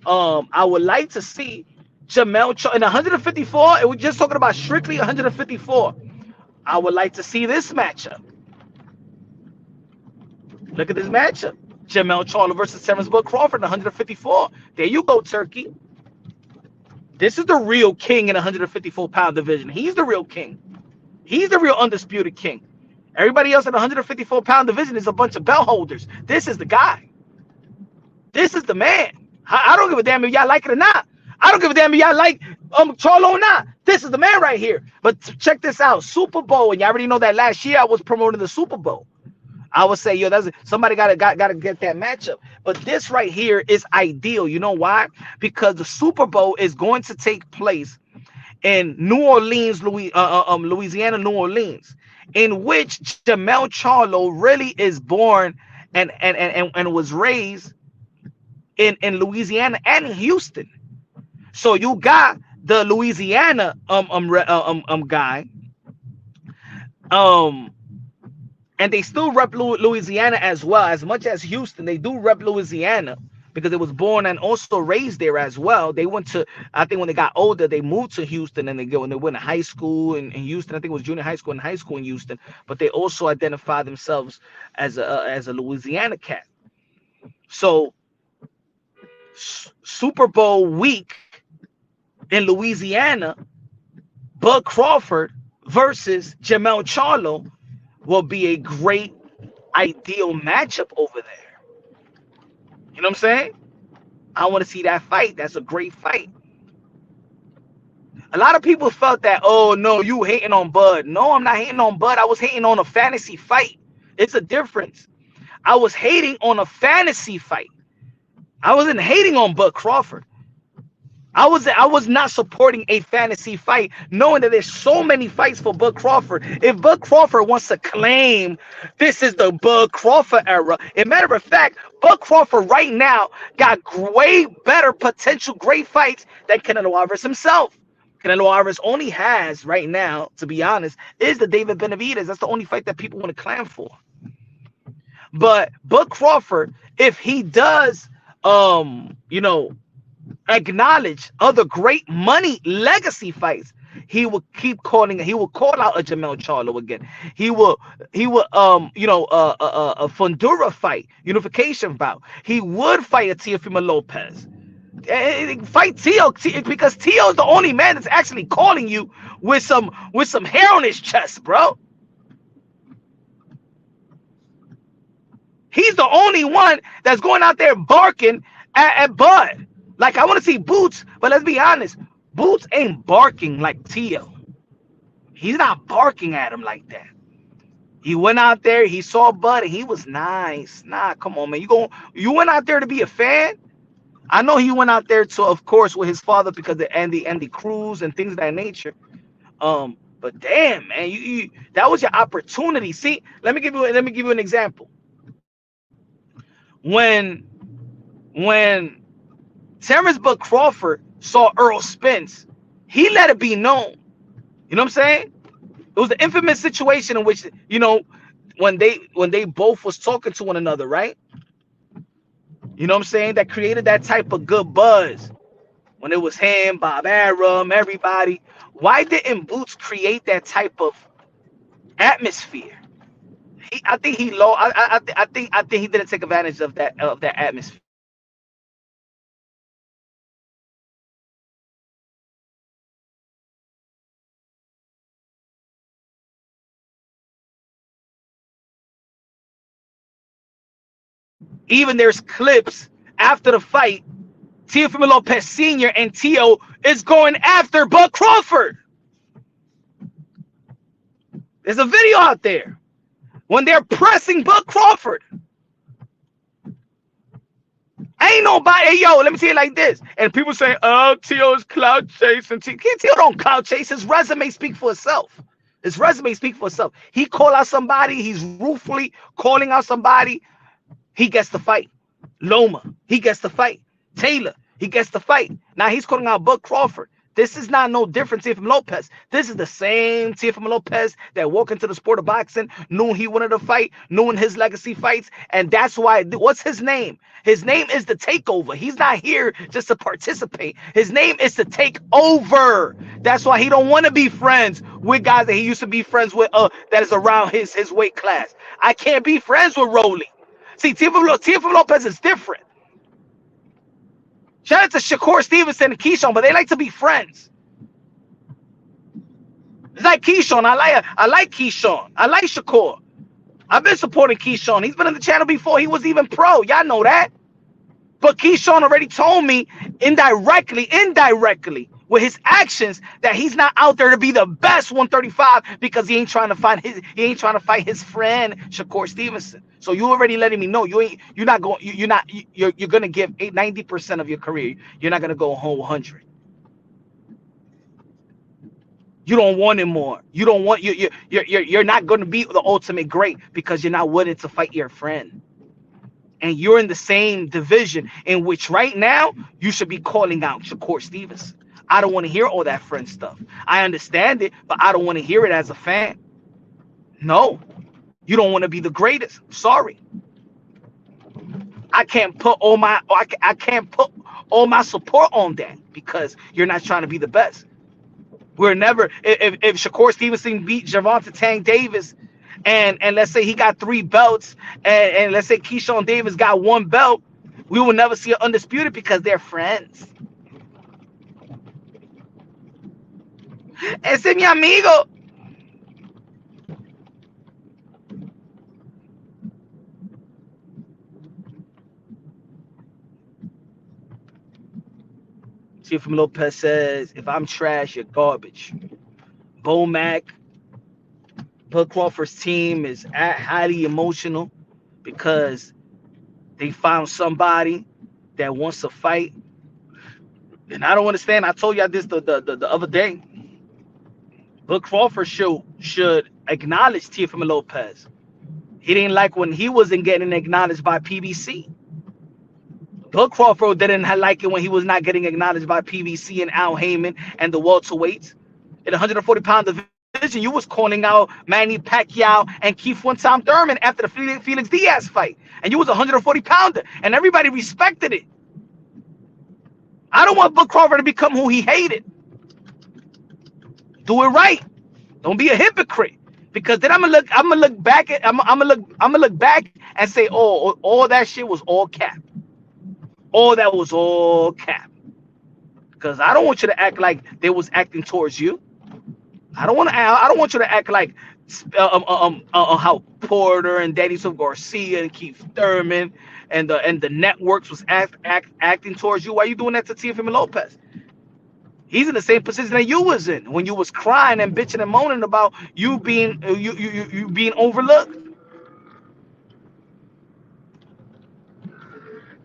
I would like to see Jamel in 154. And we're just talking about strictly 154. I would like to see this matchup. Look at this matchup. Jamel Charlo versus Terence Crawford in 154. There you go, Turkey. This is the real king in 154 pound division. He's the real king. He's the real undisputed king. Everybody else in the 154 pound division is a bunch of belt holders. This is the guy. This is the man. I don't give a damn if y'all like it or not. I don't give a damn if y'all like Charlo or not. This is the man right here. But check this out. Super Bowl, and you already know that last year I was promoting the Super Bowl. I would say, yo, somebody gotta get that matchup. But this right here is ideal. You know why? Because the Super Bowl is going to take place in New Orleans, Louisiana, New Orleans, in which Jamel Charlo really is born and was raised in Louisiana and Houston. So you got the Louisiana guy, and they still rep Louisiana as well. As much as Houston, they do rep Louisiana because it was born and also raised there as well. They went to, I think when they got older, they moved to Houston, and they went to high school in Houston. I think it was junior high school and high school in Houston. But they also identify themselves as a Louisiana cat. So Super Bowl week in Louisiana, Bud Crawford versus Jamel Charlo will be a great, ideal matchup over there. You know what I'm saying? I want to see that fight. That's a great fight. A lot of people felt that, oh, no, you hating on Bud. No, I'm not hating on Bud. I was hating on a fantasy fight. It's a difference. I was hating on a fantasy fight. I wasn't hating on Bud Crawford. I was not supporting a fantasy fight, knowing that there's so many fights for Bud Crawford. If Bud Crawford wants to claim this is the Bud Crawford era, as a matter of fact, Bud Crawford right now got way better potential great fights than Canelo Alvarez himself. Canelo Alvarez only has right now, to be honest, is the David Benavidez. That's the only fight that people want to claim for. But Bud Crawford, if he does, you know, acknowledge other great money legacy fights, he will keep calling. He will call out a Jamel Charlo again. He will a Fundura fight, unification bout. He would fight a Teofimo Lopez. Fight Teo because Teo is the only man that's actually calling you with some hair on his chest, bro. He's the only one that's going out there barking at Bud. Like, I want to see Boots, but let's be honest. Boots ain't barking like Teo. He's not barking at him like that. He went out there, he saw Bud, and he was nice. Nah, come on, man. You went out there to be a fan? I know he went out there to, of course, with his father because of Andy Cruz and things of that nature. But damn, man, you that was your opportunity. See, let me give you an example. When Terence Bud Crawford saw Earl Spence, he let it be known. You know what I'm saying? It was the infamous situation in which, you know, when they both was talking to one another, right? You know what I'm saying? That created that type of good buzz. When it was him, Bob Arum, everybody. Why didn't Boots create that type of atmosphere? I think he didn't take advantage of that atmosphere. Even there's clips after the fight, Teofimo Lopez Sr. and Teo is going after Bud Crawford. There's a video out there when they're pressing Bud Crawford. Ain't nobody, hey, yo, let me say it like this. And people say, oh, Teo is clout chasing. Teo don't clout chase. His resume speak for itself. His resume speak for itself. He call out somebody. He's ruefully calling out somebody. He gets the fight. Loma, he gets the fight. Taylor, he gets the fight. Now he's calling out Bud Crawford. This is not no different Teofimo Lopez. This is the same Teofimo Lopez that walked into the sport of boxing, knew he wanted to fight, knew in his legacy fights, and that's why, what's his name? His name is the takeover. He's not here just to participate. His name is to take over. That's why he don't want to be friends with guys that he used to be friends with that is around his weight class. I can't be friends with Rolly. See, Teofimo Lopez is different. Shout out to Shakur Stevenson and Keyshawn, but they like to be friends. It's like Keyshawn. I like Keyshawn. I like Shakur. I've been supporting Keyshawn. He's been on the channel before he was even pro. Y'all know that. But Keyshawn already told me indirectly, with his actions, that he's not out there to be the best 135 because he ain't trying to fight his friend Shakur Stevenson. So you already letting me know you're gonna give 90% of your career. You're not gonna go home 100. You don't want him more. You don't want you're not gonna be the ultimate great because you're not willing to fight your friend. And you're in the same division in which right now you should be calling out Shakur Stevenson. I don't want to hear all that friend stuff. I understand it, but I don't want to hear it as a fan. No, you don't want to be the greatest. Sorry, I can't put all my support on that because you're not trying to be the best. We're never if Shakur Stevenson beat Gervonta Tank Davis. And let's say he got 3 belts, and let's say Keyshawn Davis got 1 belt, we will never see an undisputed because they're friends. Ese es mi amigo. Teofimo Lopez says, if I'm trash, you're garbage. Bo Mack, Bud Crawford's team is highly emotional because they found somebody that wants to fight. And I don't understand. I told y'all this the other day. Bud Crawford should acknowledge Teofimo Lopez. He didn't like when he wasn't getting acknowledged by PBC. Bud Crawford didn't like it when he was not getting acknowledged by PBC and Al Haymon and the welterweights. In 140-pound division, you was calling out Manny Pacquiao and Keith one-time Thurman after the Felix Diaz fight. And you was a 140-pounder. And everybody respected it. I don't want Bud Crawford to become who he hated. Do it right. Don't be a hypocrite. Because then I'm gonna look back and say, oh, all that shit was all cap. All that was all cap. Because I don't want you to act like they was acting towards you. I don't want you to act like how Porter and Danny Swift Garcia and Keith Thurman and the networks was acting towards you. Why are you doing that to Teofimo Lopez? He's in the same position that you was in when you was crying and bitching and moaning about you being overlooked.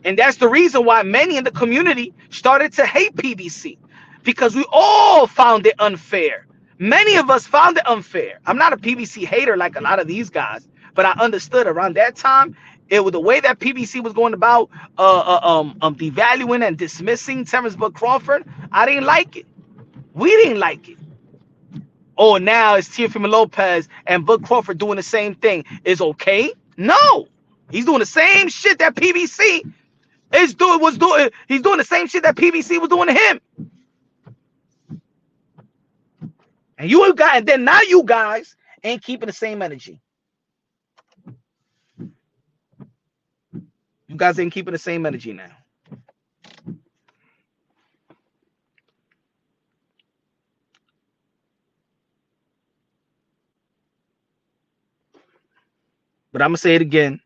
And that's the reason why many in the community started to hate PBC, because we all found it unfair. Many of us found it unfair. I'm not a PBC hater like a lot of these guys, but I understood around that time, it was the way that PBC was going about devaluing and dismissing Terence Bud Crawford. I didn't like it. We didn't like it. Oh, now it's Teofimo Lopez and Bud Crawford doing the same thing. Is okay? No. He's doing the same shit that PBC he's doing the same shit that PBC was doing to him. And then now you guys ain't keeping the same energy. You guys ain't keeping the same energy now. But I'm gonna say it again.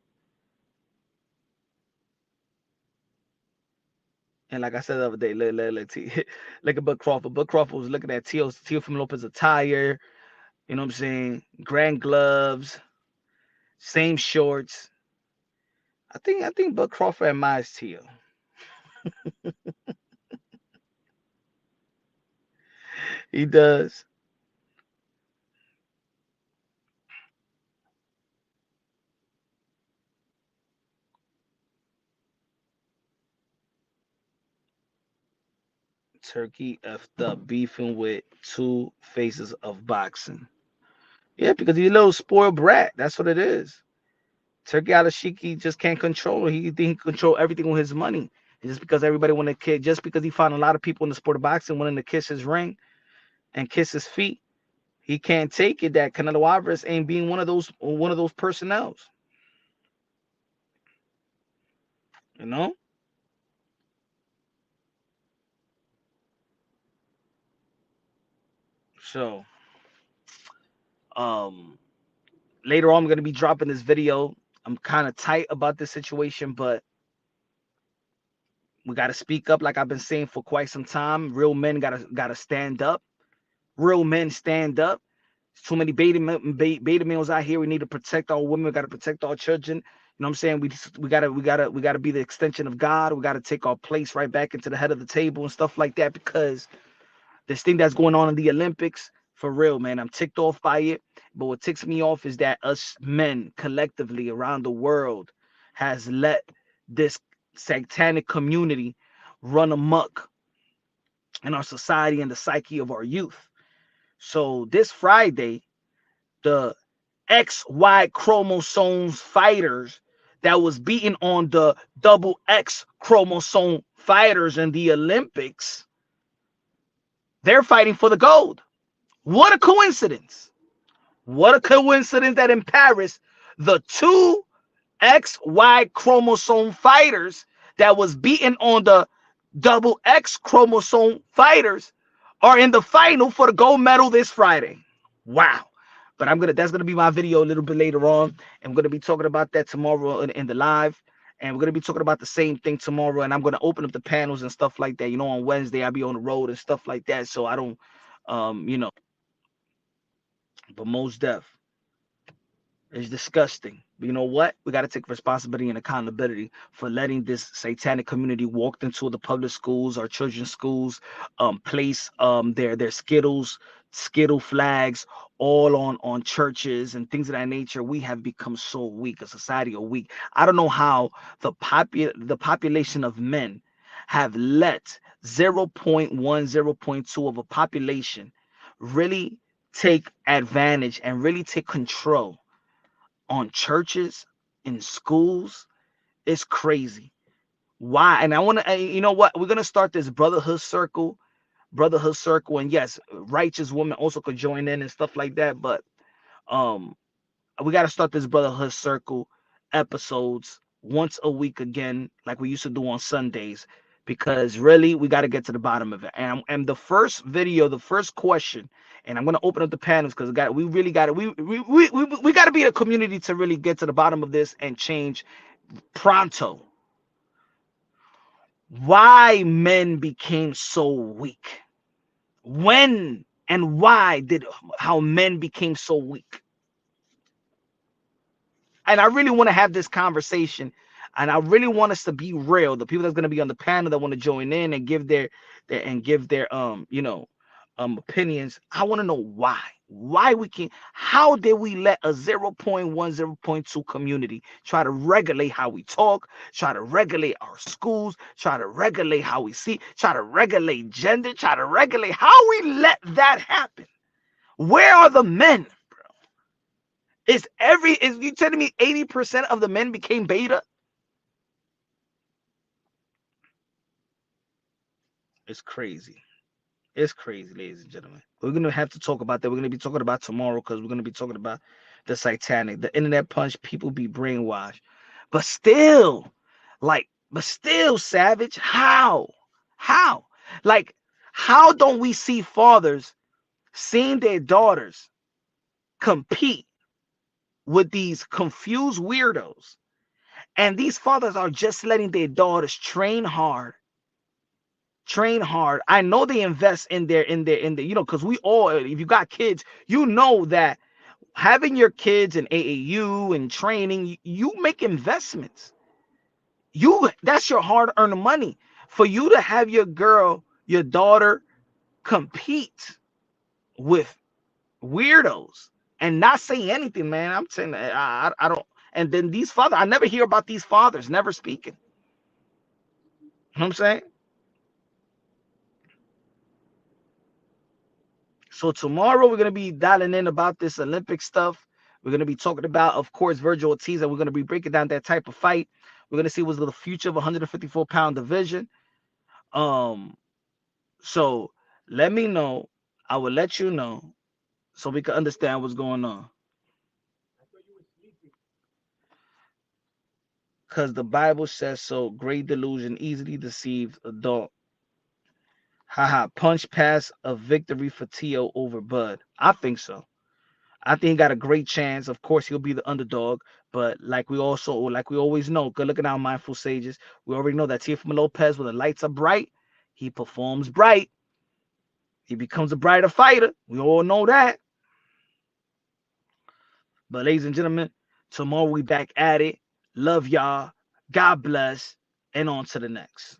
And like I said the other day, look at Bud Crawford. Bud Crawford was looking at Teofimo Lopez attire. You know what I'm saying? Grand gloves, same shorts. I think Bud Crawford admires Teo. He does. Turkey effed up beefing with two faces of boxing. Yeah, because he's a little spoiled brat. That's what it is. Turkey Alalshikh just can't control. He think he can control everything with his money. And just because everybody want to kiss, just because he found a lot of people in the sport of boxing wanting to kiss his ring and kiss his feet, he can't take it that Canelo Alvarez ain't being one of those personnels. You know? So later on I'm gonna be dropping this video. I'm kind of tight about this situation, but we gotta speak up like I've been saying for quite some time. Real men gotta stand up. Real men stand up. There's too many beta males out here. We need to protect our women. We gotta protect our children. You know what I'm saying? We gotta be the extension of God. We gotta take our place right back into the head of the table and stuff like that, because this thing that's going on in the Olympics, for real, man, I'm ticked off by it. But what ticks me off is that us men collectively around the world has let this satanic community run amok in our society and the psyche of our youth. So this Friday, the XY chromosomes fighters that was beating on the double X chromosome fighters in the Olympics, they're fighting for the gold. What a coincidence. What a coincidence that in Paris, the two XY chromosome fighters that was beaten on the double X chromosome fighters are in the final for the gold medal this Friday. Wow. But that's gonna be my video a little bit later on. I'm gonna be talking about that tomorrow in the live. And we're gonna be talking about the same thing tomorrow. And I'm gonna open up the panels and stuff like that. You know, on Wednesday I'll be on the road and stuff like that. So I don't, but most deaf. It's disgusting. But you know what? We got to take responsibility and accountability for letting this satanic community walk into the public schools or children's schools, place their skittle flags all on churches and things of that nature. We have become so weak, a society of weak. I don't know how the population of men have let 0.1, 0.2 of a population really take advantage and really take control on churches, in schools. It's crazy. Why? And I want to, you know what? We're gonna start this brotherhood circle, and yes, righteous women also could join in and stuff like that. But um, we got to start this brotherhood circle episodes once a week again, like we used to do on Sundays, because really we got to get to the bottom of it. And the first video, the first question, and I'm gonna open up the panels because we really got to we got to be a community to really get to the bottom of this and change pronto. Why men became so weak? When and why did how men became so weak? And I really want to have this conversation, and I really want us to be real. The people that's going to be on the panel that want to join in and give their opinions. I want to know why we can how did we let a 0.1, 0.2 community try to regulate how we talk, try to regulate our schools, try to regulate how we see, try to regulate gender, try to regulate how we let that happen? Where are the men? Is you telling me 80% of the men became beta? It's crazy. It's crazy, ladies and gentlemen. We're gonna have to talk about that. We're gonna be talking about tomorrow because we're gonna be talking about the satanic, the internet punch. People be brainwashed, but still, Savage. How? Like, how don't we see fathers seeing their daughters compete with these confused weirdos? And these fathers are just letting their daughters train hard. I know they invest in their, because we all, if you got kids, you know that having your kids in AAU and training, you make investments. That's your hard-earned money. For you to have your daughter compete with weirdos and not say anything, man. I'm saying I don't. And then these fathers, I never hear about these fathers never speaking. You know what I'm saying? So tomorrow we're gonna be dialing in about this Olympic stuff. We're gonna be talking about, of course, Virgil Ortiz, and we're gonna be breaking down that type of fight. We're gonna see what's the future of 154-pound division. Um, so let me know. I will let you know so we can understand what's going on. Because the Bible says so. Great delusion, easily deceived adult. Haha, punch pass of victory for Tio over Bud. I think so. I think he got a great chance. Of course, he'll be the underdog, but like we always know, good looking out, mindful sages. We already know that Teofimo Lopez, when the lights are bright, he performs bright. He becomes a brighter fighter. We all know that. But ladies and gentlemen, tomorrow we back at it. Love y'all. God bless, and on to the next.